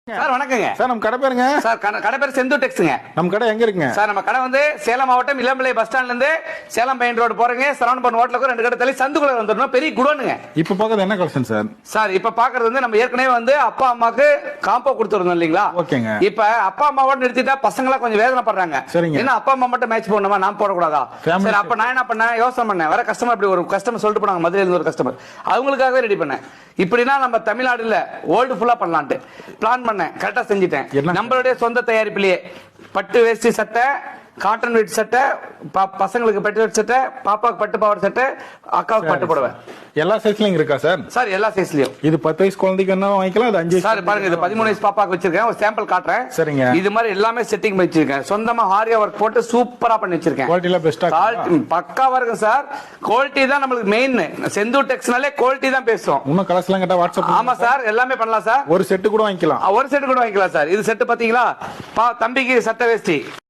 Sir வணக்கங்க sir நம்ம கடை பேருங்க சார் கடை பேர் செந்து டெக்ஸ்ங்க. நம்ம கடை எங்க இருக்குங்க சார் நம்ம கடை வந்து சேலம் மாவட்டம் இளம்பிள்ளை பஸ் ஸ்டாண்ட்ல இருந்து சேலம் மெயின் ரோடு போறீங்க சரவணபவன் ஹோட்டலுக்கு 2 கடை தள்ளி சந்துக்குள்ள வந்துடணும். பெரிய குடோனுங்க. இப்ப பாக்குறது என்ன கலெக்ஷன் சார்? சார் இப்ப பாக்குறது வந்து நம்ம ஏற்கனவே வந்து அப்பா அம்மாக்கு காம்போ கொடுத்துருந்தோம் இல்லீங்களா? ஓகேங்க. இப்ப அப்பா அம்மாவோட நிறுத்திட்டா பசங்களா கொஞ்சம் வேதனைப்படுறாங்க. சரிங்க. என்ன அப்பா அம்மா மட்டும் மேட்ச் பண்ணணுமா, நான் போடக்கூடாதா? சரி அப்ப நான் என்ன பண்ணேன், யோசனை பண்ணேன். வர கஸ்டமர் அப்படி ஒரு கஸ்டமர் சொல்லிட்டு போனாங்க, மதுரையில இருந்து ஒரு கஸ்டமர், அவங்களுக்காகவே ரெடி பண்ணேன். இப்படின்னா நம்ம தமிழ்நாடுல வேர்ல்டு ஃபுல்லா பண்ணலான்ட்டு பிளான் பண்ணேன். கரெக்டா செஞ்சுட்டேன். நம்மளுடைய சொந்த தயாரிப்பிலேயே பட்டு வேஷ்டி சட்டை, காட்டன் வெட் சட்டை, பசங்களுக்கு பட்டு வெட் சட்டை, பாப்பாவுக்கு பட்டு பாவாடை சட்டை, அக்காவுக்கு பட்டு புடவை. எல்லா சைஸ்லயும் இருக்கா சார்? சார் எல்லா சைஸ்லயும். இது 10 வயசு குழந்தைக்கு என்ன வாங்கிக்கலாம், அது 5 வயசு. சார் பாருங்க, இது 13 வயசு பாப்பாக்கு வச்சிருக்கேன். ஒரு சாம்பிள் காட்டுறேன். சரிங்க. இது மாதிரி எல்லாமே செட்டிங் பண்ணி வச்சிருக்கேன். சொந்தமா ஹாரியா ஒர்க் போட்டு சூப்பரா பண்ணி வச்சிருக்கேன். குவாலிட்டில பெஸ்டா பக்காவா இருக்கு சார். குவாலிட்டி தான் நம்மளுக்கு மெயின். செந்தூர் டெக்ஸ்னாலே குவாலிட்டி தான் பேசுவோம். இன்னும் கலர்ஸ்லாம் கேட்டா வாட்ஸ்அப். ஆமா சார், எல்லாமே பண்ணலாம் சார். ஒரு செட் கூட வாங்கிக்கலாம். ஒரு செட் கூட வாங்கிக்கலாம் சார். இது செட் பாத்தீங்களா, தம்பிக்கு சட்டை வேஷ்டி,